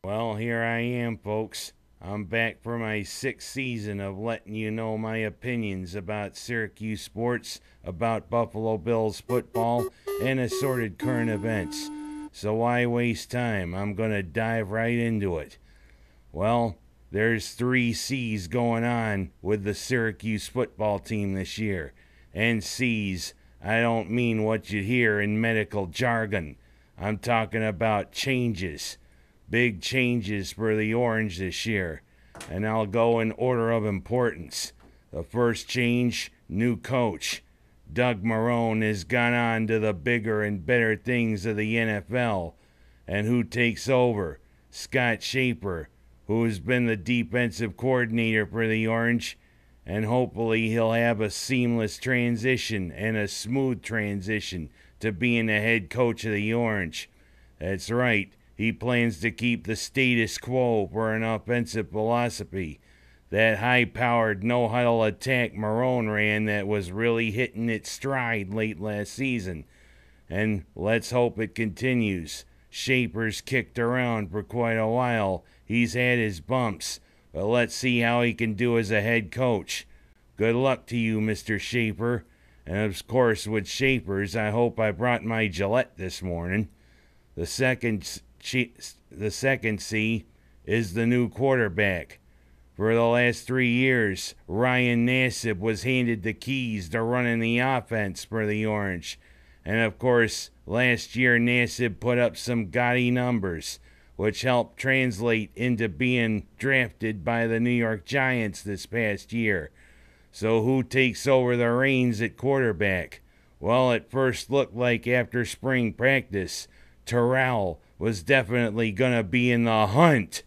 Well, here I am, folks. I'm back for my sixth season of letting you know my opinions about Syracuse sports, about Buffalo Bills football, and assorted current events. So why waste time? I'm going to dive right into it. Well, there's three C's going on with the Syracuse football team this year. And C's, I don't mean what you hear in medical jargon. I'm talking about changes. Big changes for the Orange this year. And I'll go in order of importance. The first change, new coach. Doug Marrone has gone on to the bigger and better things of the NFL. And who takes over? Scott Shaper, who has been the defensive coordinator for the Orange, and hopefully he'll have a seamless transition and a smooth transition to being the head coach of the Orange. That's right, he plans to keep the status quo for an offensive philosophy. That high-powered no-huddle attack Marrone ran that was really hitting its stride late last season. And let's hope it continues. Shaper's kicked around for quite a while. He's had his bumps, but let's see how he can do as a head coach. Good luck to you, Mr. Shaper. And of course, with Shapers, I hope I brought my Gillette this morning. The second C is the new quarterback. For the last 3 years, Ryan Nassib was handed the keys to running the offense for the Orange. And of course, last year Nassib put up some gaudy numbers, which helped translate into being drafted by the New York Giants this past year. So who takes over the reins at quarterback? Well, it first looked like after spring practice, Terrell was definitely going to be in the hunt,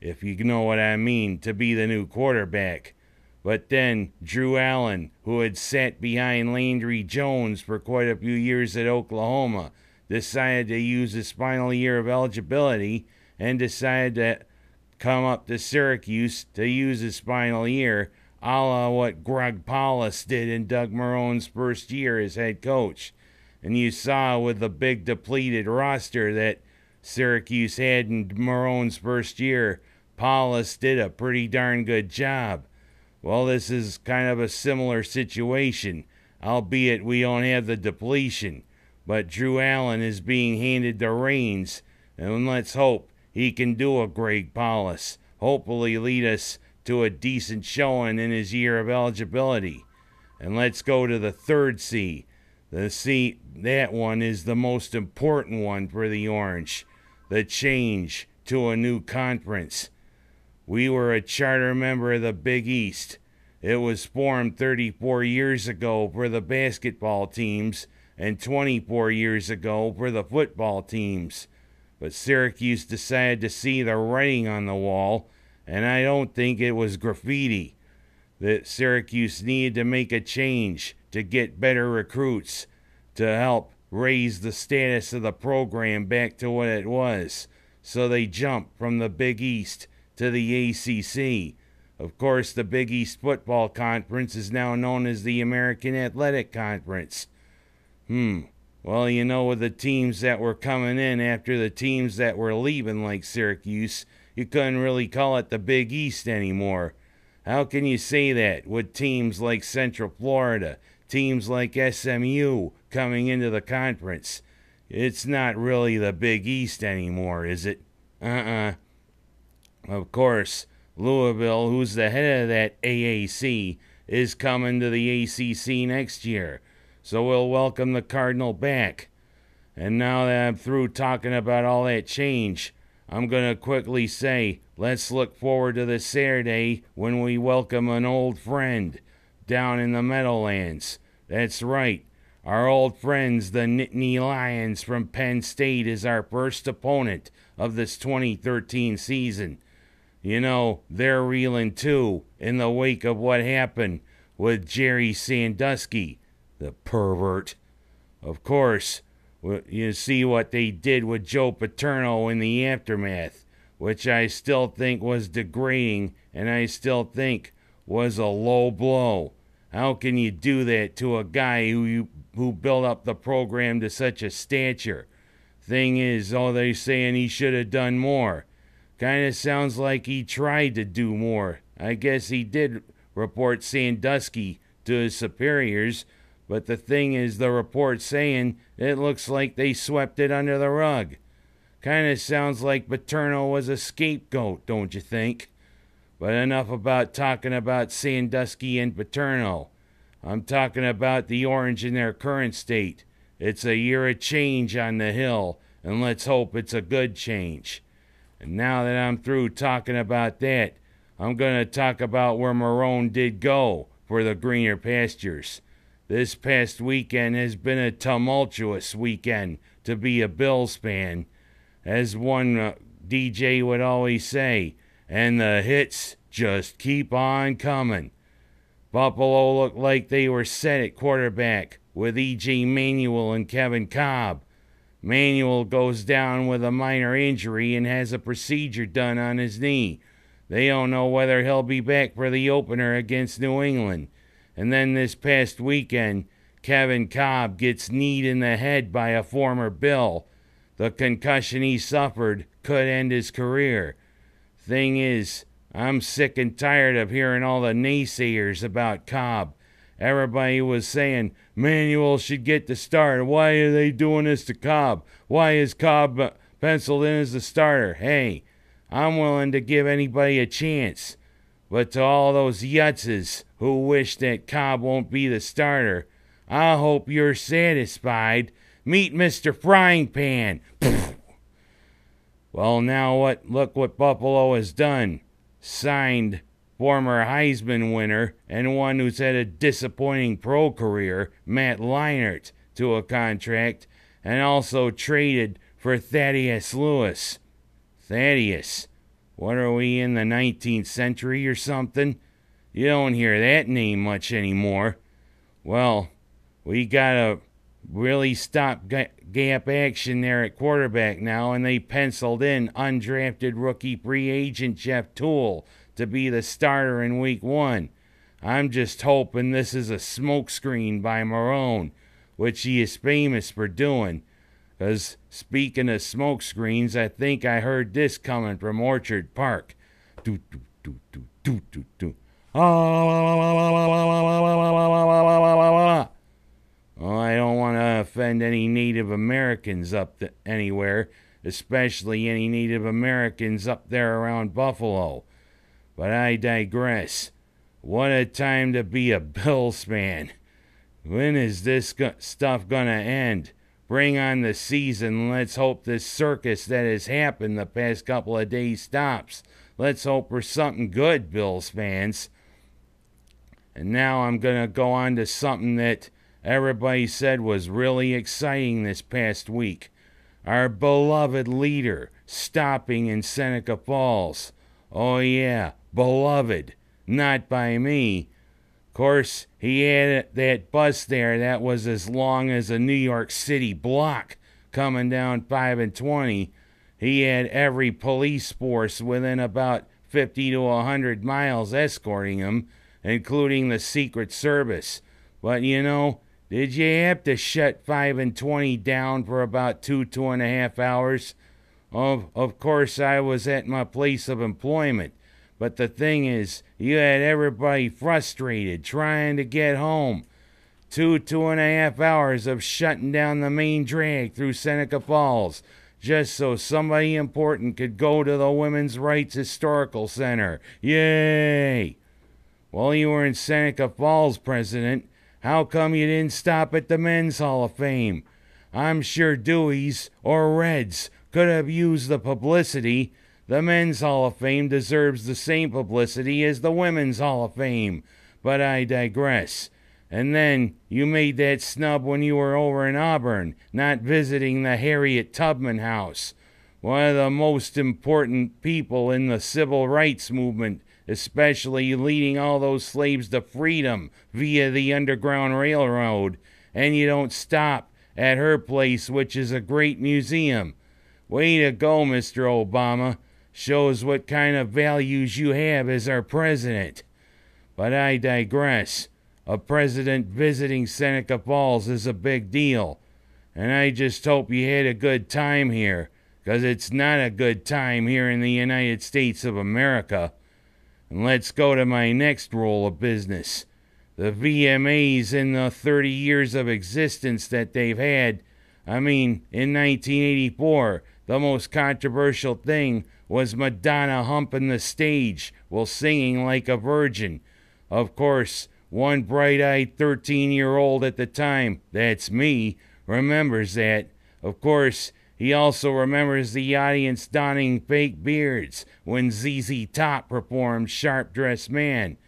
if you know what I mean, to be the new quarterback. But then Drew Allen, who had sat behind Landry Jones for quite a few years at Oklahoma, decided to use his final year of eligibility and decided to come up to Syracuse to use his final year, a la what Greg Paulus did in Doug Marrone's first year as head coach. And you saw with the big depleted roster that Syracuse had in Marrone's first year, Paulus did a pretty darn good job. Well, this is kind of a similar situation, albeit we don't have the depletion. But Drew Allen is being handed the reins, and let's hope he can do a Greg Paulus. Hopefully lead us to a decent showing in his year of eligibility. And let's go to the third C. That one is the most important one for the Orange. The change to a new conference. We were a charter member of the Big East. It was formed 34 years ago for the basketball teams and 24 years ago for the football teams. But Syracuse decided to see the writing on the wall, and I don't think it was graffiti. That Syracuse needed to make a change to get better recruits, to help raise the status of the program back to what it was. So they jumped from the Big East to the ACC. Of course, the Big East Football Conference is now known as the American Athletic Conference. Well, you know, with the teams that were coming in after the teams that were leaving, like Syracuse, you couldn't really call it the Big East anymore. How can you say that with teams like Central Florida, teams like SMU coming into the conference? It's not really the Big East anymore, is it? Of course, Louisville, who's the head of that AAC, is coming to the ACC next year. So we'll welcome the Cardinal back. And now that I'm through talking about all that change, I'm going to quickly say, let's look forward to this Saturday when we welcome an old friend down in the Meadowlands. That's right. Our old friends, the Nittany Lions from Penn State, is our first opponent of this 2013 season. You know, they're reeling too in the wake of what happened with Jerry Sandusky, the pervert. Of course, you see what they did with Joe Paterno in the aftermath, which I still think was degrading and I still think was a low blow. How can you do that to a guy who built up the program to such a stature? Thing is, they're saying he should have done more. Kinda sounds like he tried to do more. I guess he did report Sandusky to his superiors, but the thing is, the report's saying it looks like they swept it under the rug. Kinda sounds like Paterno was a scapegoat, don't you think? But enough about talking about Sandusky and Paterno. I'm talking about the Orange in their current state. It's a year of change on the Hill, and let's hope it's a good change. And now that I'm through talking about that, I'm going to talk about where Marrone did go for the greener pastures. This past weekend has been a tumultuous weekend to be a Bills fan, as one DJ would always say, and the hits just keep on coming. Buffalo looked like they were set at quarterback with E.J. Manuel and Kevin Cobb. Manuel goes down with a minor injury and has a procedure done on his knee. They don't know whether he'll be back for the opener against New England. And then this past weekend, Kevin Cobb gets kneed in the head by a former Bill. The concussion he suffered could end his career. Thing is, I'm sick and tired of hearing all the naysayers about Cobb. Everybody was saying Manuel should get the start. Why are they doing this to Cobb? Why is Cobb penciled in as the starter? Hey, I'm willing to give anybody a chance. But to all those yutzes who wish that Cobb won't be the starter, I hope you're satisfied. Meet Mr. Frying Pan. Well, now look what Buffalo has done. Signed former Heisman winner and one who's had a disappointing pro career, Matt Leinart, to a contract, and also traded for Thaddeus Lewis. Thaddeus, what are we, in the 19th century or something? You don't hear that name much anymore. Well, we gotta really stop gap action there at quarterback now, and they penciled in undrafted rookie free agent Jeff Toole to be the starter in week 1. I'm just hoping this is a smokescreen by Marrone, which he is famous for doing. Because speaking of smokescreens, I think I heard this coming from Orchard Park. Do do do do do do do. Well, I don't want to offend any Native Americans anywhere, especially any Native Americans up there around Buffalo. But I digress. What a time to be a Bills fan. When is this stuff gonna end? Bring on the season. Let's hope this circus that has happened the past couple of days stops. Let's hope for something good, Bills fans. And now I'm gonna go on to something that everybody said was really exciting this past week. Our beloved leader stopping in Seneca Falls. Oh yeah, beloved. Not by me. Of course, he had that bus there that was as long as a New York City block coming down 5 and 20. He had every police force within about 50 to 100 miles escorting him, including the Secret Service. But you know, did you have to shut 5 and 20 down for about 2.5 hours? Of course, I was at my place of employment. But the thing is, you had everybody frustrated, trying to get home. 2.5 hours of shutting down the main drag through Seneca Falls, just so somebody important could go to the Women's Rights Historical Center. Yay! Well, you were in Seneca Falls, President. How come you didn't stop at the Men's Hall of Fame? I'm sure Dewey's or Reds could have used the publicity. The Men's Hall of Fame deserves the same publicity as the Women's Hall of Fame. But I digress. And then you made that snub when you were over in Auburn, not visiting the Harriet Tubman House. One of the most important people in the civil rights movement, especially leading all those slaves to freedom via the Underground Railroad. And you don't stop at her place, which is a great museum. Way to go, Mr. Obama. Shows what kind of values you have as our president. But I digress. A president visiting Seneca Falls is a big deal. And I just hope you had a good time here. 'cause it's not a good time here in the United States of America. And let's go to my next rule of business. The VMAs in the 30 years of existence that they've had. I mean, in 1984, the most controversial thing was Madonna humping the stage while singing like a virgin. Of course, one bright-eyed 13-year-old at the time, that's me, remembers that. Of course, he also remembers the audience donning fake beards when ZZ Top performed Sharp Dressed Man.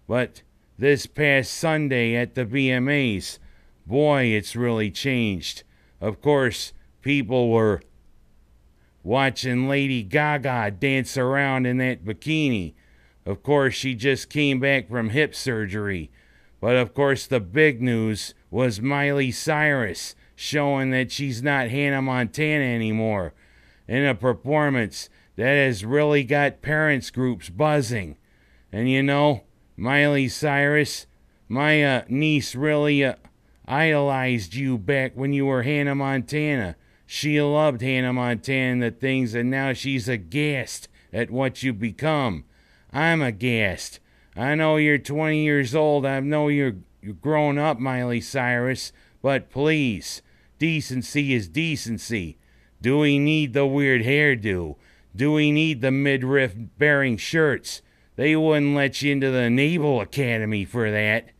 But this past Sunday at the VMAs, boy, it's really changed. Of course, people were watching Lady Gaga dance around in that bikini. Of course, she just came back from hip surgery. But of course, the big news was Miley Cyrus showing that she's not Hannah Montana anymore in a performance that has really got parents groups buzzing. And you know, Miley Cyrus, my niece really idolized you back when you were Hannah Montana. She loved Hannah Montana and the things, and now she's aghast at what you become. I'm aghast. I know you're 20 years old. I know you're grown up, Miley Cyrus. But please, decency is decency. Do we need the weird hairdo? Do we need the midriff-bearing shirts? They wouldn't let you into the Naval Academy for that.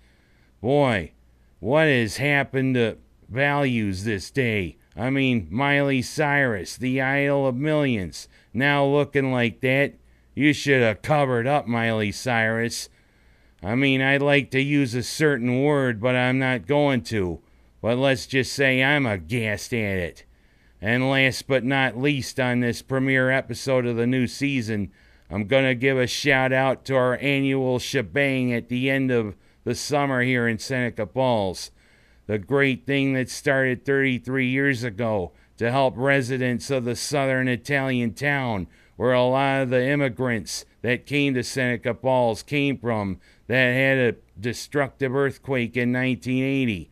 Boy, what has happened to values this day? I mean, Miley Cyrus, the idol of millions, now looking like that. You should have covered up, Miley Cyrus. I mean, I'd like to use a certain word, but I'm not going to. But let's just say I'm aghast at it. And last but not least on this premiere episode of the new season, I'm going to give a shout out to our annual shebang at the end of the summer here in Seneca Falls. The great thing that started 33 years ago to help residents of the southern Italian town where a lot of the immigrants that came to Seneca Falls came from that had a destructive earthquake in 1980.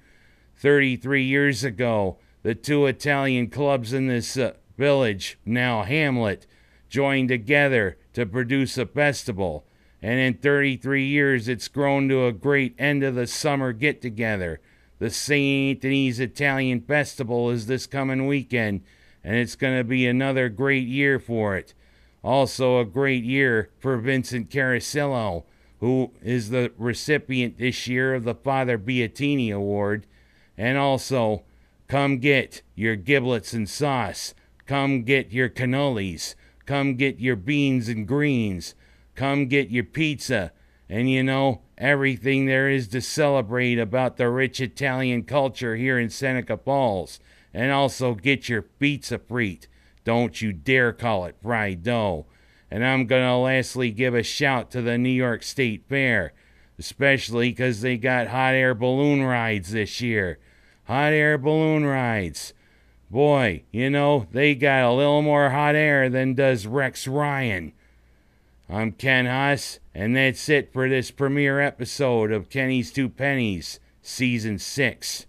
33 years ago, the two Italian clubs in this village, now hamlet, joined together to produce a festival. And in 33 years, it's grown to a great end of the summer get-together. The St. Anthony's Italian Festival is this coming weekend, and it's going to be another great year for it. Also a great year for Vincent Carasello, who is the recipient this year of the Father Beattini Award. And also, come get your giblets and sauce. Come get your cannolis. Come get your beans and greens. Come get your pizza. And you know, everything there is to celebrate about the rich Italian culture here in Seneca Falls. And also get your pizza frite. Don't you dare call it fried dough. And I'm going to lastly give a shout to the New York State Fair, especially because they got hot air balloon rides this year. Hot air balloon rides. Boy, you know, they got a little more hot air than does Rex Ryan. I'm Ken Haas, and that's it for this premiere episode of Kenny's Two Pennies, Season 6.